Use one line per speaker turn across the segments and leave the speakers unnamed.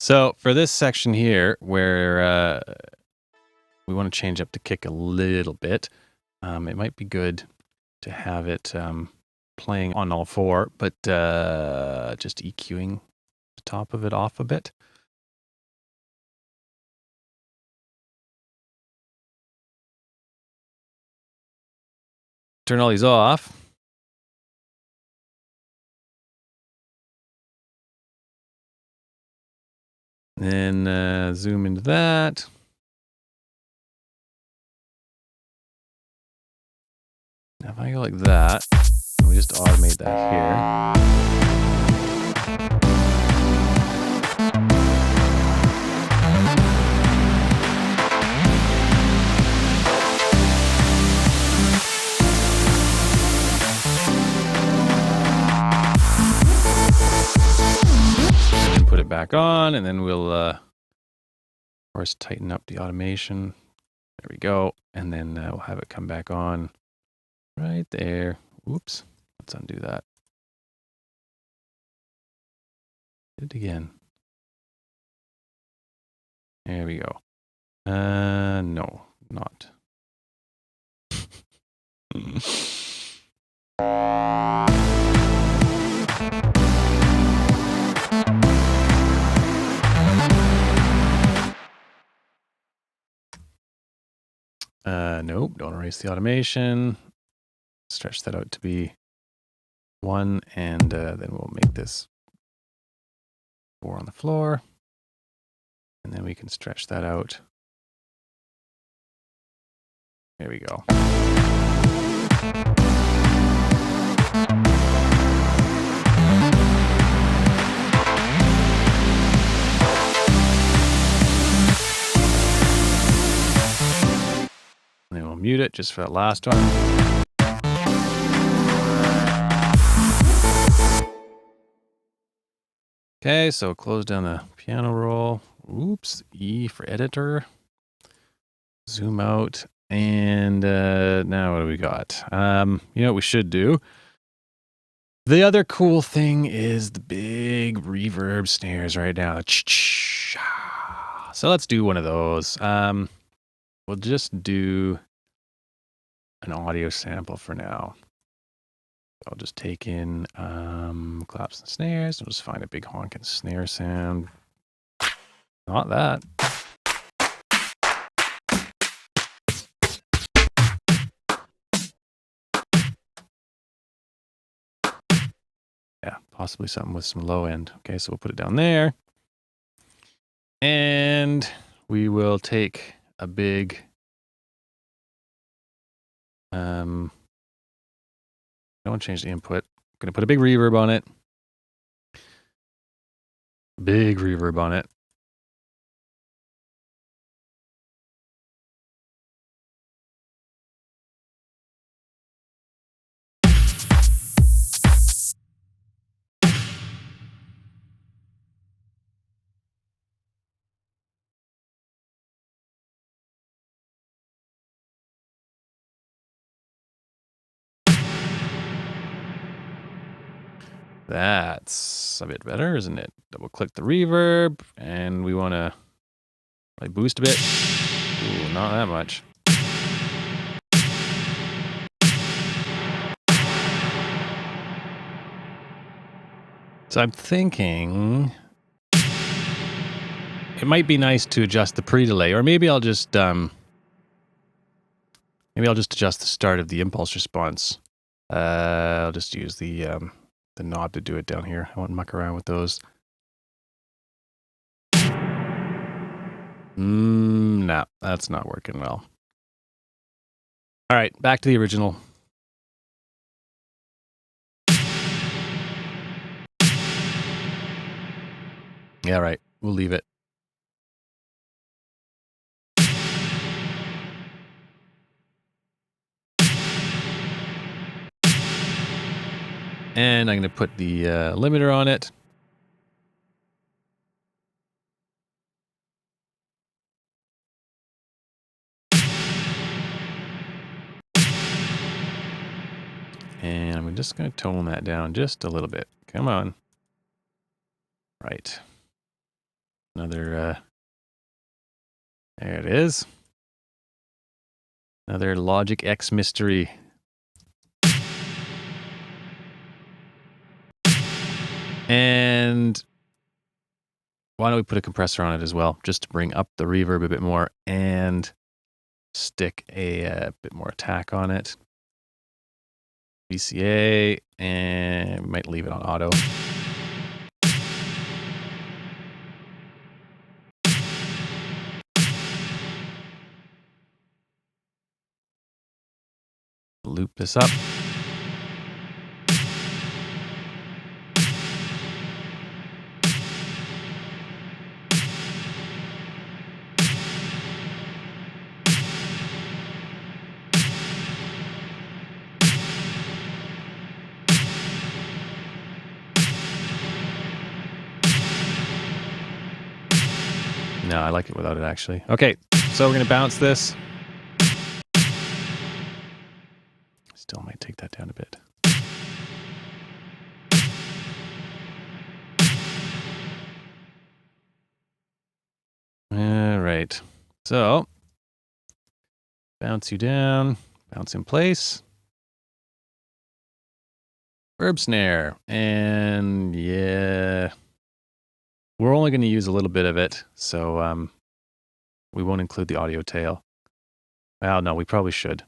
So for this section here, where we want to change up the kick a little bit, it might be good to have it playing on all four, but just EQing the top of it off a bit. Turn all these off. Then zoom into that. Now if I go like that, we just automate that here. And then put it back on, and then we'll, of course, tighten up the automation. There we go. And then we'll have it come back on right there. Oops. Let's undo that. Did it again. There we go. No, not. Nope, don't erase the automation. Stretch that out to be 1, and then we'll make this 4 on the floor. And then we can stretch that out. There we go. And then we'll mute it just for that last one. Okay, so close down the piano roll. Oops, E for editor. Zoom out. And now what do we got? You know what we should do? The other cool thing is the big reverb snares right now. So let's do one of those. We'll just do an audio sample for now. I'll just take in claps and snares. I'll just find a big honking snare sound. Not that. Yeah, possibly something with some low end. Okay, so we'll put it down there. And we will take a big I don't want to change the input. I'm going to put a big reverb on it. Big reverb on it. That's a bit better, isn't it? Double click the reverb, and we want to boost a bit. Ooh, not that much. So I'm thinking it might be nice to adjust the pre-delay, or maybe I'll just adjust the start of the impulse response. I'll just use the knob to do it down here. I won't muck around with those. No, that's not working well. All right, back to the original. Yeah, right. We'll leave it. And I'm going to put the limiter on it. And I'm just going to tone that down just a little bit. Come on. Right. Another, there it is. Another Logic X mystery. And why don't we put a compressor on it as well, just to bring up the reverb a bit more and stick a bit more attack on it. VCA, and we might leave it on auto. Loop this up. No, I like it without it, actually. Okay, so we're going to bounce this. Still might take that down a bit. All right. So, bounce you down, bounce in place. Verb snare. And yeah, we're only going to use a little bit of it. So, we won't include the audio tail. Well, no, we probably should.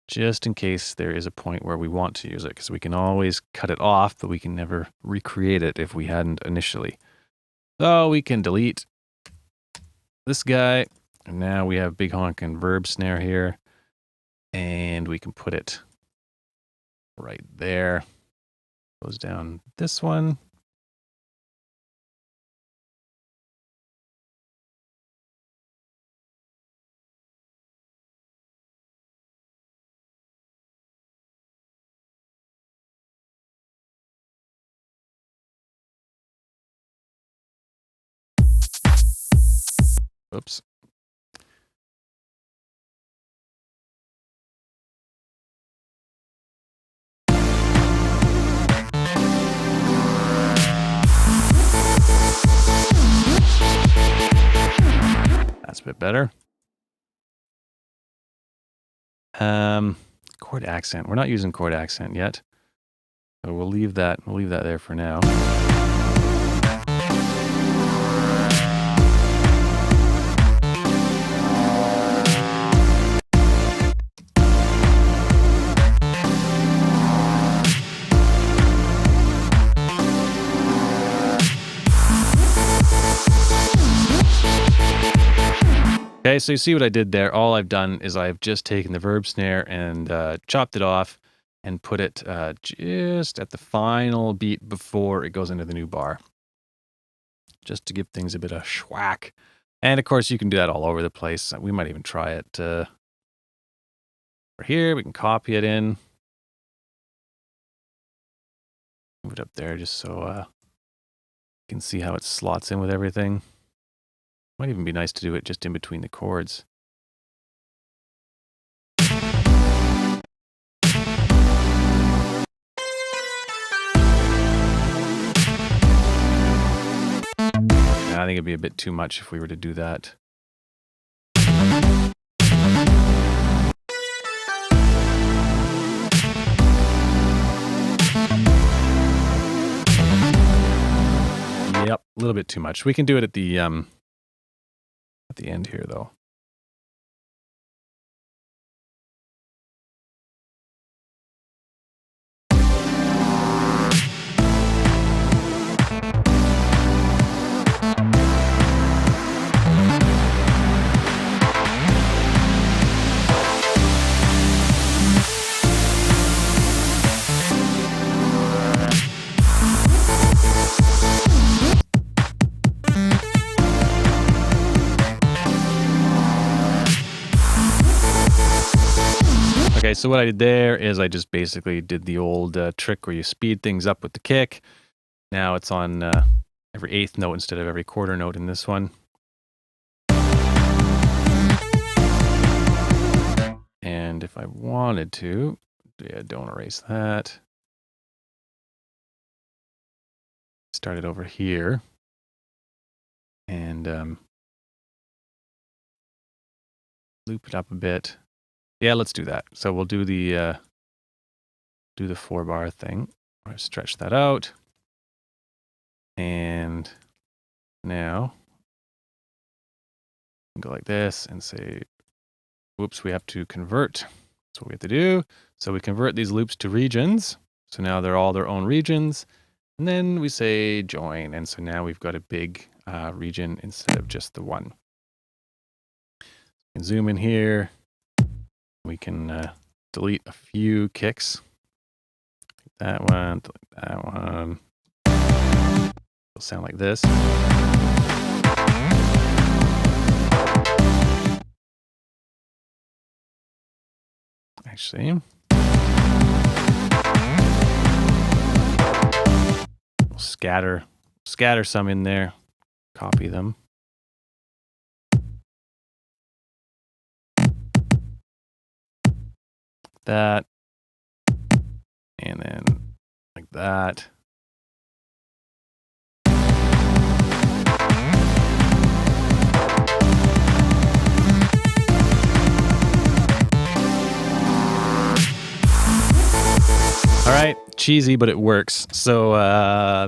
Just in case there is a point where we want to use it, because we can always cut it off, but we can never recreate it if we hadn't initially. So we can delete this guy, and now we have big honkin' verb snare here, and we can put it right there. Goes down this one. Oops. That's a bit better. Chord accent. We're not using chord accent yet. So we'll leave that there for now. Okay, so you see what I did there. All I've done is I've just taken the verb snare and chopped it off and put it just at the final beat before it goes into the new bar. Just to give things a bit of schwack. And of course, you can do that all over the place. We might even try it for here. We can copy it in. Move it up there just so you can see how it slots in with everything. Might even be nice to do it just in between the chords. I think it'd be a bit too much if we were to do that. Yep, a little bit too much. We can do it at the end here, though. Okay, so what I did there is I just basically did the old trick where you speed things up with the kick. Now it's on every eighth note instead of every quarter note in this one. And if I wanted to, yeah, don't erase that. Start it over here. and loop it up a bit. Yeah, let's do that. So we'll do the 4-bar thing. I'll stretch that out. And now go like this and say, whoops, we have to convert. That's what we have to do. So we convert these loops to regions. So now they're all their own regions. And then we say join. And so now we've got a big region instead of just the one. We can zoom in here. We can delete a few kicks. That one, delete that one. It'll sound like this. Actually, we'll scatter some in there, copy them. That, and then like that. All right, cheesy, but it works. So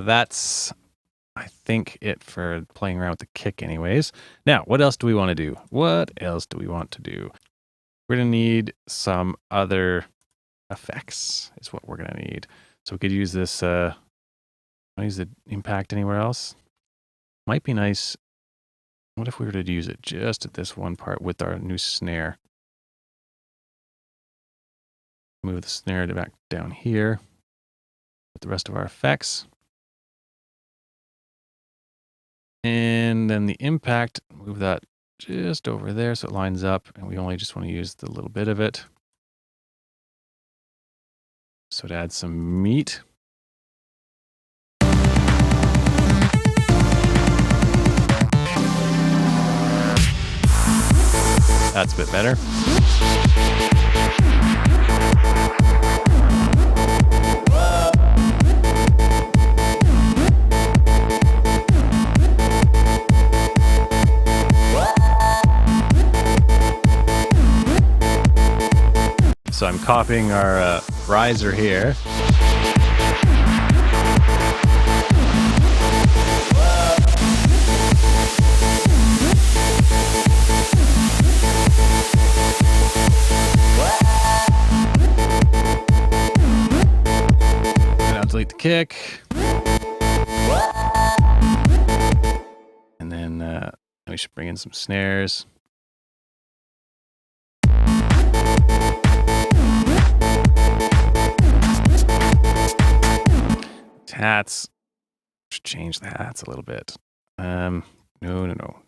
that's, I think, it for playing around with the kick anyways. Now, what else do we want to do? We're going to need some other effects is what we're going to need. So we could use this, I'll use the impact anywhere else. Might be nice. What if we were to use it just at this one part with our new snare? Move the snare back down here with the rest of our effects. And then the impact, move that just over there so it lines up, and we only just want to use the little bit of it. So to add some meat. That's a bit better. So I'm copying our riser here. And I'll delete the kick. And then we should bring in some snares. Hats, should change the hats a little bit. No,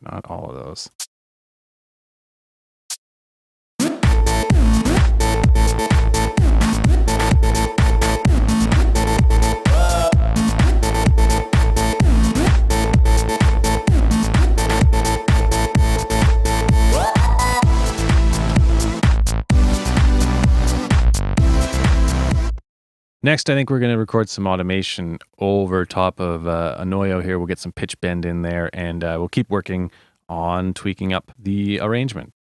not all of those. Next, I think we're going to record some automation over top of Anoyo here. We'll get some pitch bend in there, and we'll keep working on tweaking up the arrangement.